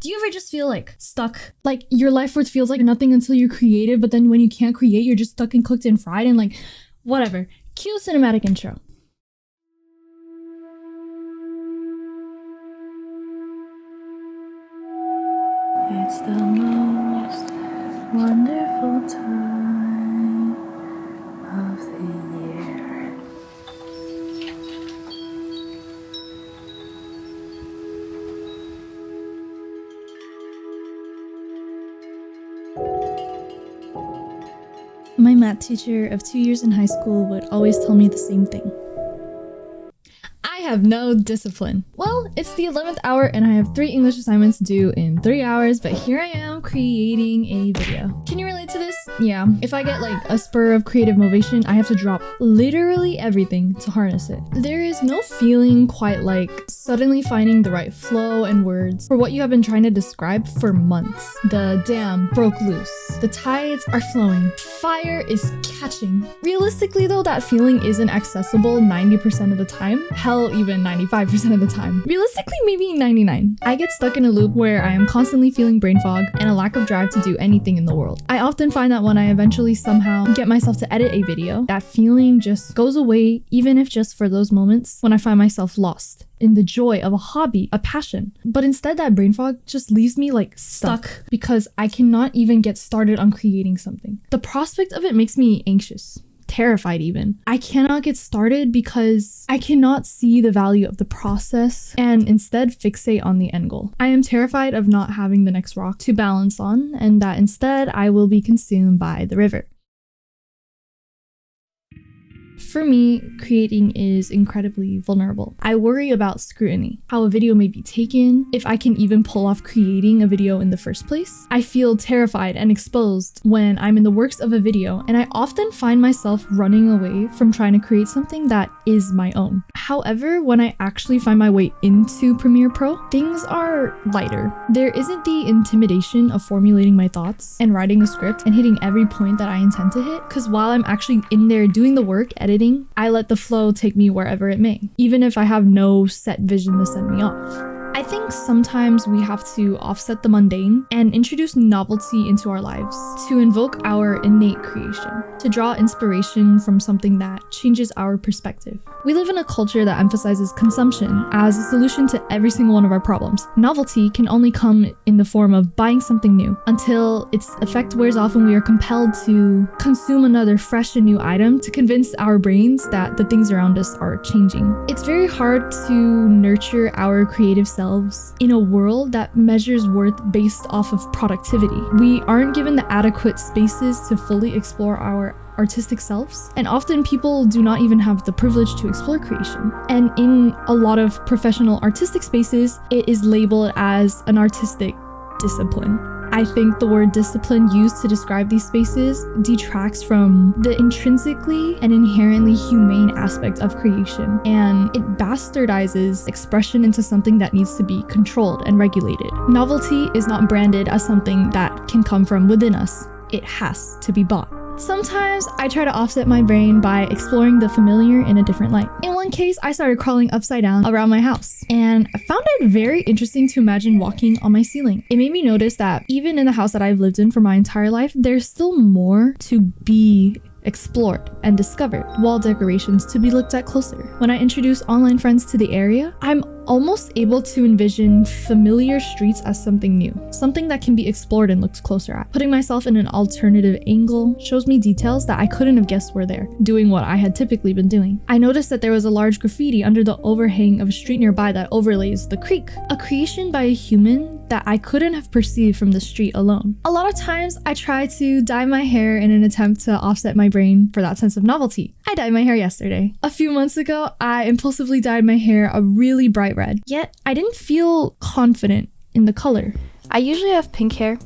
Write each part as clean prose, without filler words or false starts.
Do you ever just feel like stuck? Like your life worth feels like nothing until you're creative, but then when you can't create, you're just stuck and cooked and fried and like, whatever. Cue cinematic intro. It's the most wonderful time of the year. My math teacher of 2 years in high school would always tell me the same thing. I have no discipline. Well, it's the 11th hour and I have 3 English assignments due in 3 hours, but here I am creating a video. Can you relate to this? Yeah, if I get like a spur of creative motivation, I have to drop literally everything to harness it. There is no feeling quite like suddenly finding the right flow and words for what you have been trying to describe for months. The dam broke loose. The tides are flowing. Fire is catching. Realistically though, that feeling isn't accessible 90% of the time. Hell, even 95% of the time. Realistically, maybe 99. I get stuck in a loop where I am constantly feeling brain fog and a lack of drive to do anything in the world. I often find that when I eventually somehow get myself to edit a video, that feeling just goes away, even if just for those moments when I find myself lost in the joy of a hobby, a passion. But instead, that brain fog just leaves me like stuck because I cannot even get started on creating something. The prospect of it makes me anxious. Terrified even. I cannot get started because I cannot see the value of the process and instead fixate on the end goal. I am terrified of not having the next rock to balance on and that instead I will be consumed by the river. For me, creating is incredibly vulnerable. I worry about scrutiny, how a video may be taken, if I can even pull off creating a video in the first place. I feel terrified and exposed when I'm in the works of a video, and I often find myself running away from trying to create something that is my own. However, when I actually find my way into Premiere Pro, things are lighter. There isn't the intimidation of formulating my thoughts and writing a script and hitting every point that I intend to hit, because while I'm actually in there doing the work, editing, I let the flow take me wherever it may, even if I have no set vision to send me off. I think sometimes we have to offset the mundane and introduce novelty into our lives to invoke our innate creation, to draw inspiration from something that changes our perspective. We live in a culture that emphasizes consumption as a solution to every single one of our problems. Novelty can only come in the form of buying something new until its effect wears off and we are compelled to consume another fresh and new item to convince our brains that the things around us are changing. It's very hard to nurture our creative selves in a world that measures worth based off of productivity. We aren't given the adequate spaces to fully explore our artistic selves, and often people do not even have the privilege to explore creation. And in a lot of professional artistic spaces, it is labeled as an artistic discipline. I think the word discipline used to describe these spaces detracts from the intrinsically and inherently humane aspect of creation, and it bastardizes expression into something that needs to be controlled and regulated. Novelty is not branded as something that can come from within us. It has to be bought. Sometimes I try to offset my brain by exploring the familiar in a different light. In one case, I started crawling upside down around my house, and I found it very interesting to imagine walking on my ceiling. It made me notice that even in the house that I've lived in for my entire life, there's still more to be explored and discovered, wall decorations to be looked at closer. When I introduce online friends to the area, I'm almost able to envision familiar streets as something new, something that can be explored and looked closer at. Putting myself in an alternative angle shows me details that I couldn't have guessed were there, doing what I had typically been doing. I noticed that there was a large graffiti under the overhang of a street nearby that overlays the creek, a creation by a human that I couldn't have perceived from the street alone. A lot of times I try to dye my hair in an attempt to offset my brain for that sense of novelty. I dyed my hair yesterday. A few months ago, I impulsively dyed my hair a really bright red, yet I didn't feel confident in the color. I usually have pink hair.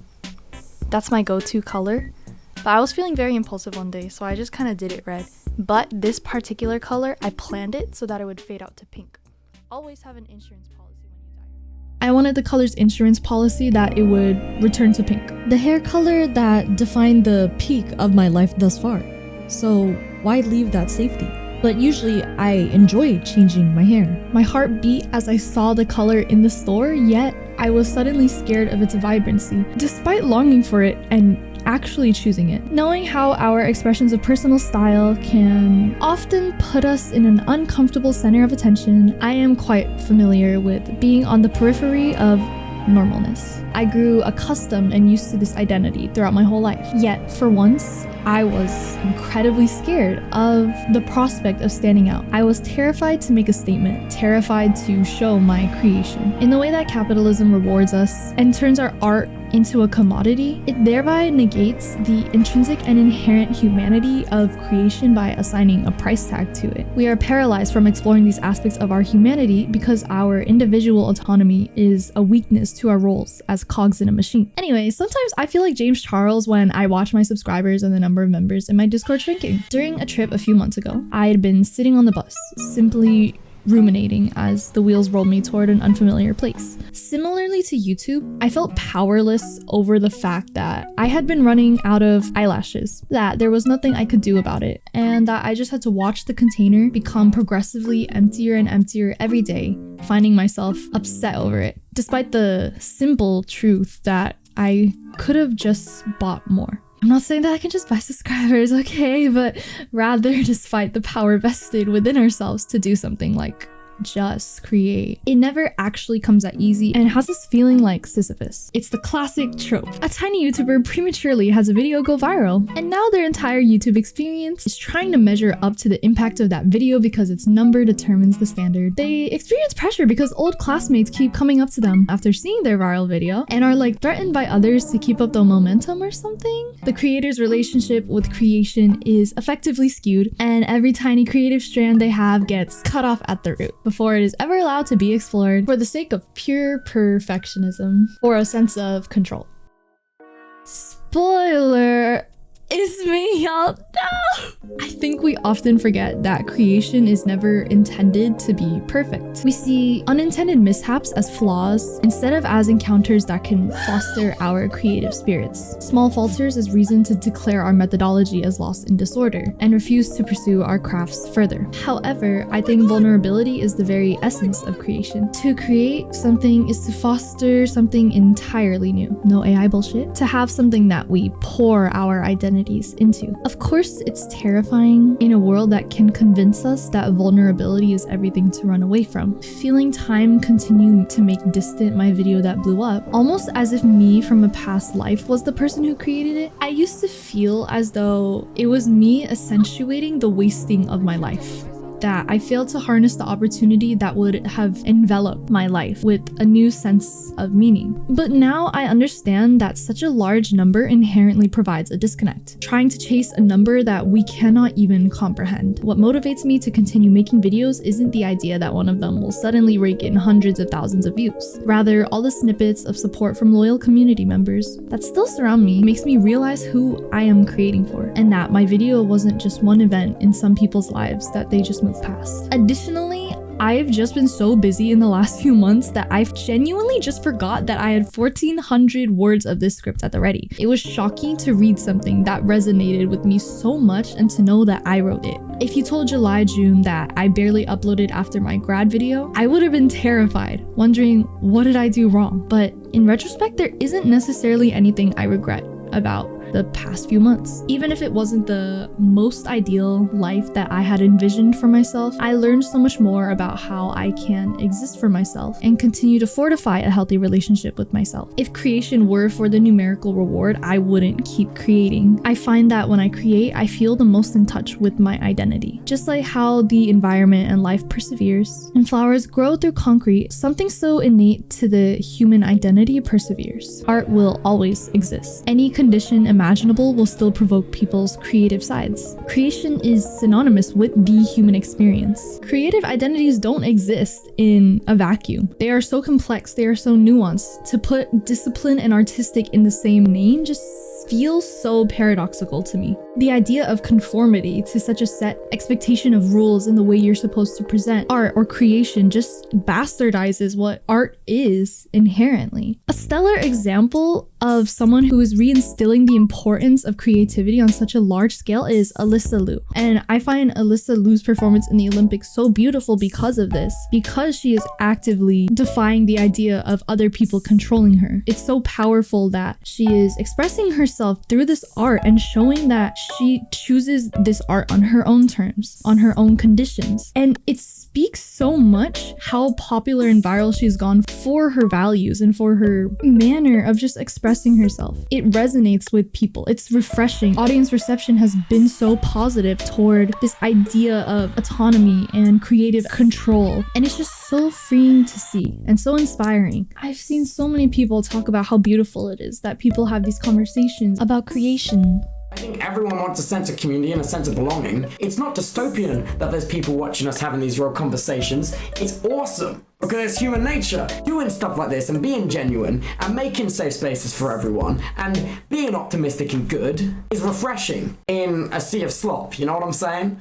That's my go-to color, but I was feeling very impulsive one day, so I just kind of did it red. But this particular color, I planned it so that it would fade out to pink. Always have an insurance policy. I wanted the color's insurance policy that it would return to pink, the hair color that defined the peak of my life thus far. So why leave that safety? But usually I enjoy changing my hair. My heart beat as I saw the color in the store, yet I was suddenly scared of its vibrancy, despite longing for it and actually choosing it. Knowing how our expressions of personal style can often put us in an uncomfortable center of attention, I am quite familiar with being on the periphery of normalness. I grew accustomed and used to this identity throughout my whole life. Yet, for once, I was incredibly scared of the prospect of standing out. I was terrified to make a statement, terrified to show my creation. In the way that capitalism rewards us and turns our art into a commodity, it thereby negates the intrinsic and inherent humanity of creation by assigning a price tag to it. We are paralyzed from exploring these aspects of our humanity because our individual autonomy is a weakness to our roles as cogs in a machine. Anyway, sometimes I feel like James Charles when I watch my subscribers and the number of members in my Discord shrinking. During a trip a few months ago, I had been sitting on the bus, simply ruminating as the wheels rolled me toward an unfamiliar place. Similarly to YouTube, I felt powerless over the fact that I had been running out of eyelashes, that there was nothing I could do about it, and that I just had to watch the container become progressively emptier and emptier every day, finding myself upset over it, despite the simple truth that I could have just bought more. I'm not saying that I can just buy subscribers, okay? But rather just fight the power vested within ourselves to do something like just create. It never actually comes that easy and has this feeling like Sisyphus. It's the classic trope. A tiny YouTuber prematurely has a video go viral, and now their entire YouTube experience is trying to measure up to the impact of that video because its number determines the standard. They experience pressure because old classmates keep coming up to them after seeing their viral video and are like threatened by others to keep up the momentum or something. The creator's relationship with creation is effectively skewed, and every tiny creative strand they have gets cut off at the root before it is ever allowed to be explored for the sake of pure perfectionism or a sense of control. Spoiler! It's me, y'all. No! I think we often forget that creation is never intended to be perfect. We see unintended mishaps as flaws instead of as encounters that can foster our creative spirits. Small falters as reason to declare our methodology as lost in disorder and refuse to pursue our crafts further. However, I think vulnerability is the very essence of creation. To create something is to foster something entirely new. No AI bullshit. To have something that we pour our identity into. Of course, it's terrifying in a world that can convince us that vulnerability is everything to run away from. Feeling time continue to make distant my video that blew up, almost as if me from a past life was the person who created it. I used to feel as though it was me accentuating the wasting of my life. That I failed to harness the opportunity that would have enveloped my life with a new sense of meaning. But now I understand that such a large number inherently provides a disconnect, trying to chase a number that we cannot even comprehend. What motivates me to continue making videos isn't the idea that one of them will suddenly rake in hundreds of thousands of views. Rather, all the snippets of support from loyal community members that still surround me makes me realize who I am creating for, and that my video wasn't just one event in some people's lives that they just moved past. Additionally, I've just been so busy in the last few months that I've genuinely just forgot that I had 1,400 words of this script at the ready. It was shocking to read something that resonated with me so much and to know that I wrote it. If you told June that I barely uploaded after my grad video, I would have been terrified, wondering what did I do wrong? But in retrospect, there isn't necessarily anything I regret about the past few months. Even if it wasn't the most ideal life that I had envisioned for myself, I learned so much more about how I can exist for myself and continue to fortify a healthy relationship with myself. If creation were for the numerical reward, I wouldn't keep creating. I find that when I create, I feel the most in touch with my identity. Just like how the environment and life perseveres and flowers grow through concrete, something so innate to the human identity perseveres. Art will always exist. Any condition imaginable will still provoke people's creative sides. Creation is synonymous with the human experience. Creative identities don't exist in a vacuum. They are so complex, they are so nuanced. To put discipline and artistic in the same name just feels so paradoxical to me. The idea of conformity to such a set expectation of rules in the way you're supposed to present art or creation just bastardizes what art is inherently. A stellar example of someone who is reinstilling the importance of creativity on such a large scale is Alyssa Liu. And I find Alyssa Liu's performance in the Olympics so beautiful because of this, because she is actively defying the idea of other people controlling her. It's so powerful that she is expressing herself through this art and showing that she chooses this art on her own terms, on her own conditions. And it speaks so much how popular and viral she's gone for her values and for her manner of just expressing herself. It resonates with people. It's refreshing. Audience reception has been so positive toward this idea of autonomy and creative control. And it's just so freeing to see and so inspiring. I've seen so many people talk about how beautiful it is that people have these conversations about creation. I think everyone wants a sense of community and a sense of belonging. It's not dystopian that there's people watching us having these real conversations. It's awesome because it's human nature. Doing stuff like this and being genuine and making safe spaces for everyone and being optimistic and good is refreshing in a sea of slop. You know what I'm saying?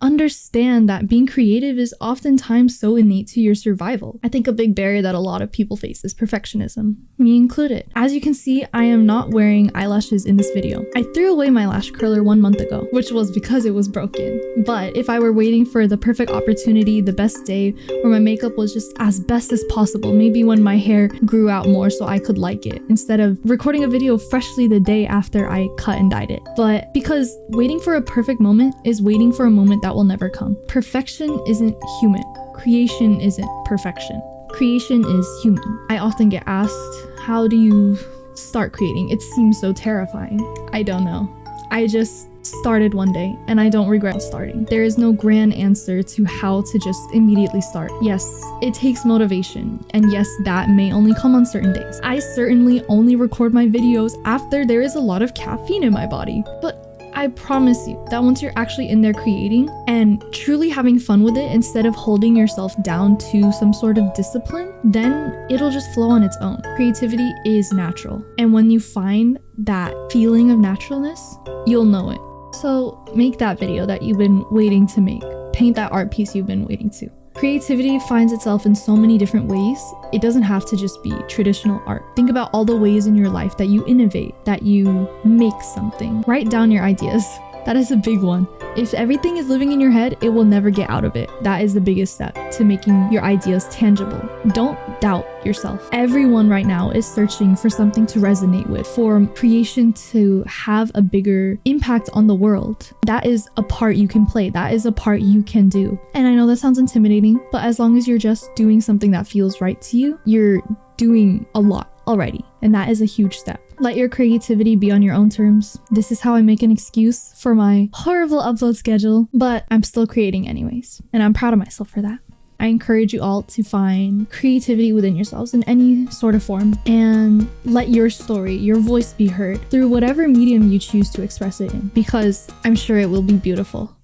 Understand that being creative is oftentimes so innate to your survival. I think a big barrier that a lot of people face is perfectionism, me included. As you can see, I am not wearing eyelashes in this video. I threw away my lash curler 1 month ago, which was because it was broken. But if I were waiting for the perfect opportunity, the best day, where my makeup was just as best as possible, maybe when my hair grew out more so I could like it, instead of recording a video freshly the day after I cut and dyed it. But because waiting for a perfect moment is waiting for a moment that will never come. Perfection isn't human. Creation isn't perfection. Creation is human. I often get asked, how do you start creating? It seems so terrifying. I don't know. I just started one day and I don't regret starting. There is no grand answer to how to just immediately start. Yes, it takes motivation, and yes, that may only come on certain days. I certainly only record my videos after there is a lot of caffeine in my body, but I promise you that once you're actually in there creating and truly having fun with it instead of holding yourself down to some sort of discipline, then it'll just flow on its own. Creativity is natural. And when you find that feeling of naturalness, you'll know it. So make that video that you've been waiting to make. Paint that art piece you've been waiting to. Creativity finds itself in so many different ways. It doesn't have to just be traditional art. Think about all the ways in your life that you innovate, that you make something. Write down your ideas. That is a big one. If everything is living in your head, it will never get out of it. That is the biggest step to making your ideas tangible. Don't doubt yourself. Everyone right now is searching for something to resonate with, for creation to have a bigger impact on the world. That is a part you can play. That is a part you can do. And I know that sounds intimidating, but as long as you're just doing something that feels right to you, you're doing a lot already. And that is a huge step. Let your creativity be on your own terms. This is how I make an excuse for my horrible upload schedule, but I'm still creating anyways. And I'm proud of myself for that. I encourage you all to find creativity within yourselves in any sort of form and let your story, your voice be heard through whatever medium you choose to express it in, because I'm sure it will be beautiful.